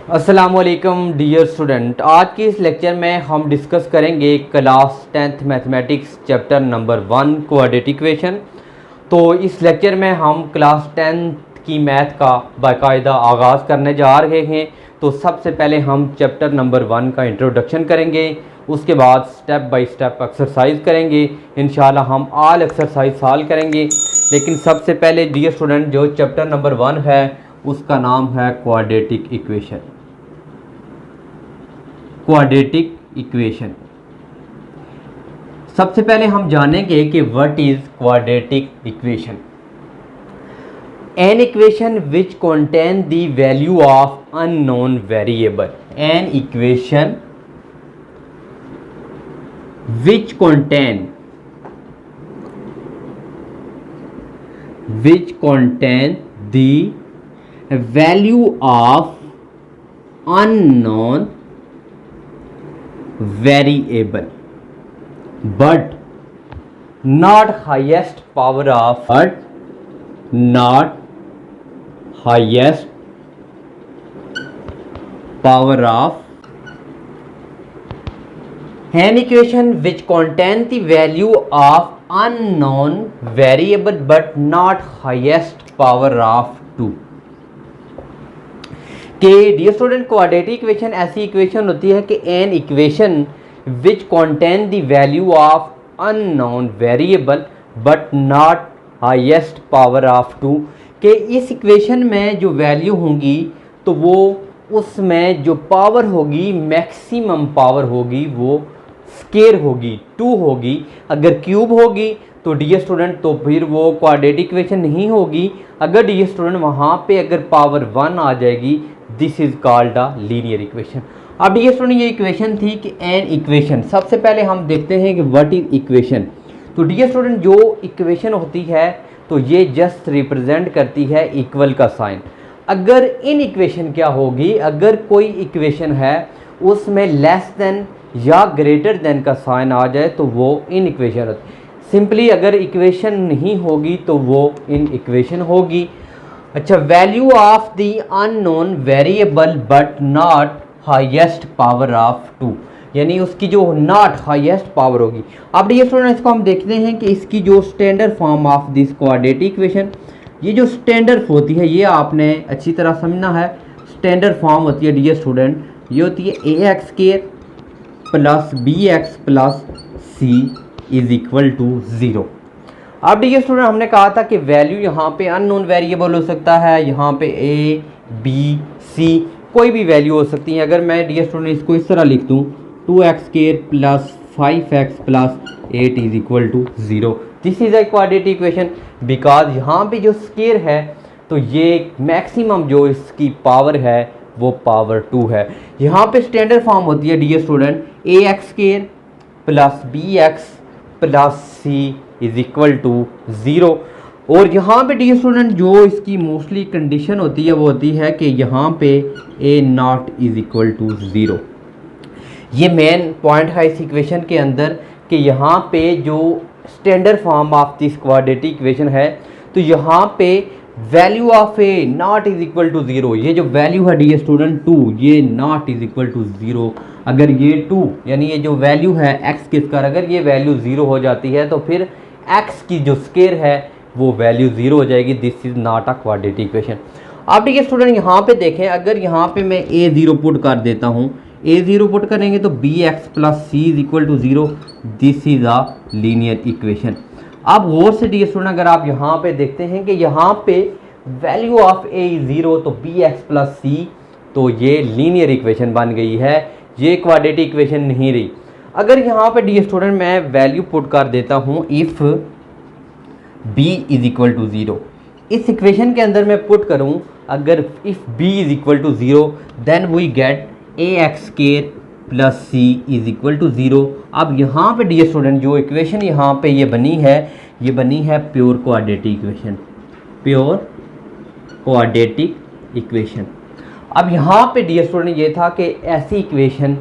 अस्सलामुअलैकुम dear student, आज की इस लेक्चर में हम डिस्कस करेंगे class 10th mathematics chapter number 1 quadratic equation. तो इस लेक्चर में हम क्लास 10th की मैथ का बाकायदा आगाज़ करने जा रहे हैं। तो सबसे पहले हम चैप्टर नंबर 1 का इंट्रोडक्शन करेंगे, उसके बाद स्टेप बाय स्टेप एक्सरसाइज करेंगे। इंशाल्लाह हम ऑल एक्सरसाइज सॉल्व करेंगे, लेकिन सबसे पहले डियर स्टूडेंट जो चैप्टर नंबर 1 है उसका नाम है क्वाड्रेटिक इक्वेशन। क्वाड्रेटिक इक्वेशन सबसे पहले हम जानेंगे कि what is quadratic equation. An equation which contain the value of unknown variable. An equation which contain the value of unknown variable but not highest power of an equation which contain the value of unknown variable but not highest power of 2। कि dear student quadratic equation ऐसी equation होती है कि an equation which contain the value of unknown variable but not highest power of 2। कि इस equation में जो value होंगी तो वो उसमें जो पावर होगी मैक्सिमम पावर होगी वो स्केयर होगी, 2 होगी। अगर क्यूब होगी तो डियर स्टूडेंट तो फिर वो क्वाड्रेटिक इक्वेशन नहीं होगी। अगर डियर स्टूडेंट वहाँ पे अगर पावर 1 आ जाएगी, this is called a linear equation. अब डियर स्टूडेंट ये इक्वेशन थी कि एन इक्वेशन। सबसे पहले हम देखते हैं कि व्हाट इज इक्वेशन। तो डियर स्टूडेंट जो इक्वेशन होती है तो ये जस्ट रिप्रेजेंट करती है इक्वल का साइन। अगर इन इक्वेशन क्या होगी, अगर कोई इक्वेशन है उसमें लेस देन या ग्रेटर देन का साइन आ जाए तो वो इन इक्वेशन होती है। सिंपली अगर इक्वेशन नहीं होगी तो वो इन इक्वेशन होगी। अच्छा, value of the unknown variable but not highest power of 2, यानी उसकी जो नॉट हाईएस्ट पावर होगी। अब ये स्टूडेंट इसको हम देखते हैं कि इसकी जो standard form of this quadratic equation, ये जो स्टैंडर्ड होती है ये आपने अच्छी तरह समझना है। स्टैंडर्ड फॉर्म होती है डियर स्टूडेंट, ये होती है A x square plus B X plus C is equal to 0। अब डियर स्टूडेंट हमने कहा था कि वैल्यू यहाँ पे अननोन वेरिएबल हो सकता है, यहाँ पे ए बी सी कोई भी वैल्यू हो सकती है। अगर मैं डियर स्टूडेंट इसको इस तरह लिख दूँ 2x square plus 5x plus 8 is equal to 0, this is a quadratic equation. Because यहाँ पे जो स्क्वायर है तो ये मैक्सिमम जो इसकी पावर है वो पावर 2 है। यहाँ पे स्टैंडर्ड फॉर्म होती है dear student A x square plus B X plus C is equal to 0। और यहाँ पे डियर स्टूडेंट जो इसकी मोस्टली कंडीशन होती है वो होती है कि यहाँ पे ए नॉट इज इक्वल टू 0। ये मेन पॉइंट है इस इक्वेशन के अंदर कि यहाँ पे जो standard form of this quadratic equation है तो यहाँ पे value of a not is equal to 0, ये जो वैल्यू है डियर स्टूडेंट 2, ये नॉट इज इक्वल टू 0। अगर ये 2 यानी ये जो वैल्यू है x की स्क्वायर, अगर ये वैल्यू 0 हो जाती है तो फिर x की जो स्क्वायर है वो वैल्यू 0 हो जाएगी। This is not a quadratic equation. अब डियर स्टूडेंट यहाँ पे देखें, अगर यहाँ पे मैं a0 पुट कर देता हूँ, a0 पुट करेंगे तो bx plus C is equal to 0, this is a linear equation. अब गौर से डियर स्टूडेंट अगर आप यहाँ पे देखते हैं कि यहाँ पे वैल्यू ऑफ ए 0 तो बी एक्स प्लस सी, तो ये लीनियर इक्वेशन बन गई है, ये क्वाड्रेटिक इक्वेशन नहीं रही। अगर यहाँ पे डियर स्टूडेंट मैं वैल्यू पुट कर देता हूँ if b is equal to 0, इस इक्वेशन के अंदर मैं पुट करूँ अगर if b is equal to 0 then we get a x square plus C is equal to 0। अब यहाँ पे डियर स्टूडेंट जो इक्वेशन यहाँ पे ये बनी है pure quadratic equation, pure quadratic equation. अब यहाँ पे डियर स्टूडेंट ये था कि ऐसी इक्वेशन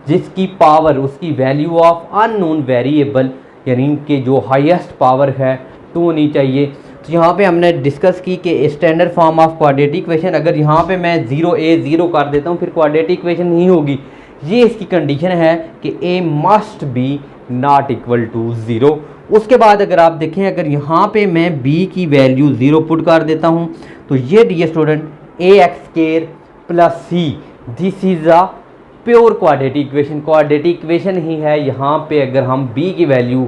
जिसकी पावर उसकी वैल्यू ऑफ अननोन वेरिएबल यानी कि जो हाईएस्ट पावर है 2 होनी चाहिए। तो यहाँ पे हमने डिस्कस की कि standard form of quadratic equation, अगर यहाँ पे मैं 0 कर देता हूँ फिर क्वाड्रेटिक इक्वेशन नहीं होगी। ये इसकी कंडीशन है कि a must be not equal to 0। उसके बाद अगर आप देखें, अगर यहाँ पे मैं b की वैल्यू 0 पुट कर देता हूँ तो ये dear student ax² plus c, this is a pure quadratic equation, quadratic equation ही है। यहाँ पे अगर हम b की वैल्यू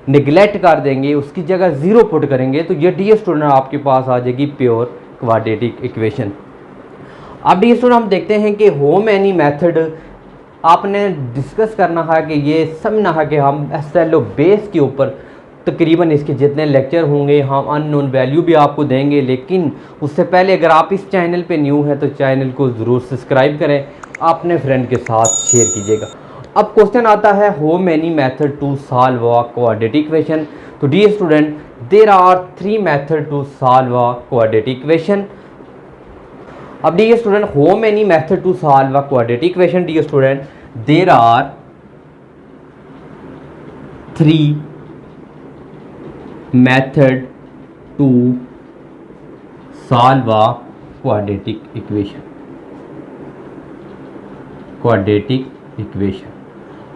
निगलेक्ट कर देंगे, उसकी जगह 0 पुट करेंगे, तो ये डियर स्टूडेंट आपके पास आ जाएगी प्योर क्वाड्रेटिक इक्वेशन। अब डियर स्टूडेंट हम देखते हैं कि हाउ मेनी मेथड आपने डिस्कस करना है, कि ये समझना है कि हम SLO बेस के ऊपर तकरीबन इसके जितने लेक्चर होंगे हम अननोन वैल्यू भी आपको देंगे। लेकिन उससे पहले अगर आप इस चैनल पे न्यू हैं तो चैनल को ज़रूर सब्सक्राइब करें, अपने फ्रेंड के साथ शेयर कीजिएगा। अब क्वेश्चन आता है how many method to solve a quadratic equation. तो dear student there are 3 method to solve a quadratic equation. अब dear student how many method to solve a quadratic equation, dear student there are 3 method to solve a quadratic equation. Quadratic equation,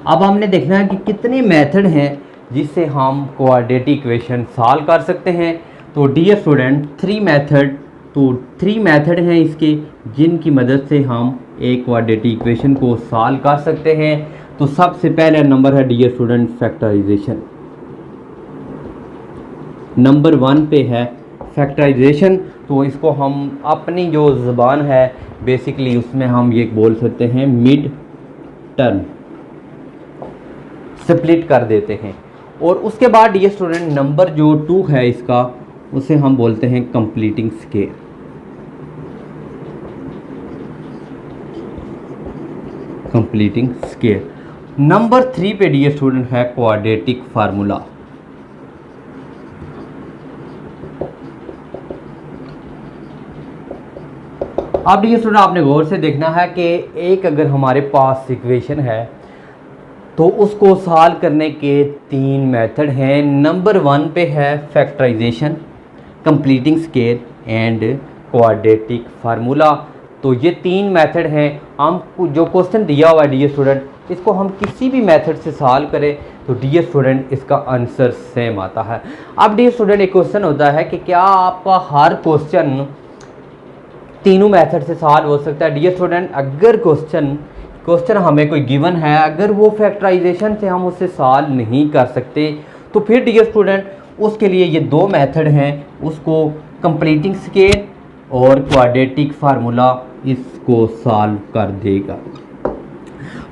अब हमने देखना है कि कितने method हैं जिससे हम क्वाड्रेटिक इक्वेशन सॉल्व कर सकते हैं। तो डियर स्टूडेंट 3 मेथड, तो 3 मेथड हैं इसके जिनकी मदद से हम एक क्वाड्रेटिक इक्वेशन को सॉल्व कर सकते हैं। तो सबसे पहला नंबर है डियर स्टूडेंट फैक्टराइजेशन। नंबर 1 पे है फैक्टराइजेशन। तो इसको हम अपनी जो ज़बान है बेसिकली उसमें हम ये बोल सकते हैं मिड टर्म, स्प्लिट कर देते हैं। और उसके बाद डियर स्टूडेंट नंबर जो 2 है इसका, उसे हम बोलते हैं completing square. Completing square. Number 3 पे डियर स्टूडेंट है क्वाड्रेटिक फार्मूला। अब डियर स्टूडेंट आपने गौर से देखना है कि एक अगर हमारे पास इक्वेशन है तो उसको सॉल्व करने के 3 मेथड हैं। नंबर 1 पे है factorisation, completing square and quadratic formula. तो ये 3 मेथड हैं। हम जो क्वेश्चन दिया हुआ है डियर स्टूडेंट, इसको हम किसी भी मेथड से सॉल्व करें तो डियर स्टूडेंट इसका आंसर सेम आता है। अब डियर स्टूडेंट एक क्वेश्चन होता है कि क्या आपका हर क्वेश्चन तीनों मेथड से सॉल्व हो सकता है? डियर स्टूडेंट अगर क्वेश्चन हमें कोई गिवन है, अगर वो फैक्टराइजेशन से हम उससे सॉल्व नहीं कर सकते तो फिर डियर स्टूडेंट उसके लिए ये 2 मेथड हैं, उसको कंप्लीटिंग स्केयर और क्वाड्रेटिक फार्मूला इसको सॉल्व कर देगा।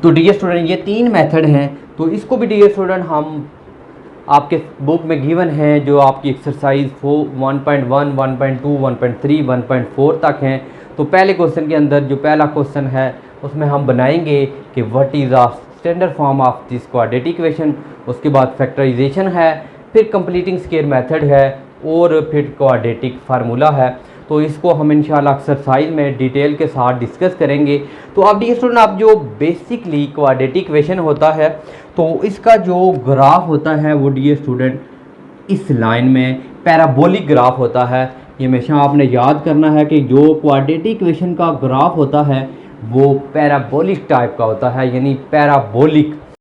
तो डियर स्टूडेंट ये 3 मेथड हैं। तो इसको भी डियर स्टूडेंट हम आपके बुक में गिवन है, जो आपकी एक्सरसाइज 1.1, 1.2, 1.3, 1.4 तक हैं। तो पहले क्वेश्चन के अंदर जो पहला क्वेश्चन है उसमें हम बनाएंगे कि what is a standard form of this quadratic equation. उसके बाद फैक्टराइजेशन है, फिर कंप्लीटिंग स्केयर मेथड है और फिर क्वाड्रेटिक फार्मूला है। तो इसको हम इंशाल्लाह एक्सरसाइज में डिटेल के साथ डिस्कस करेंगे। तो अब डियर स्टूडेंट आप जो बेसिकली क्वाड्रेटिक इक्वेशन होता है तो इसका जो ग्राफ होता है वो डियर स्टूडेंट इस लाइन में पैराबोलिक ग्राफ होता है। ये हमेशा आपने याद करना है कि जो क्वाड्रेटिक इक्वेशन का ग्राफ होता है वो पैराबोलिक टाइप का होता है, यानी पैराबोलिक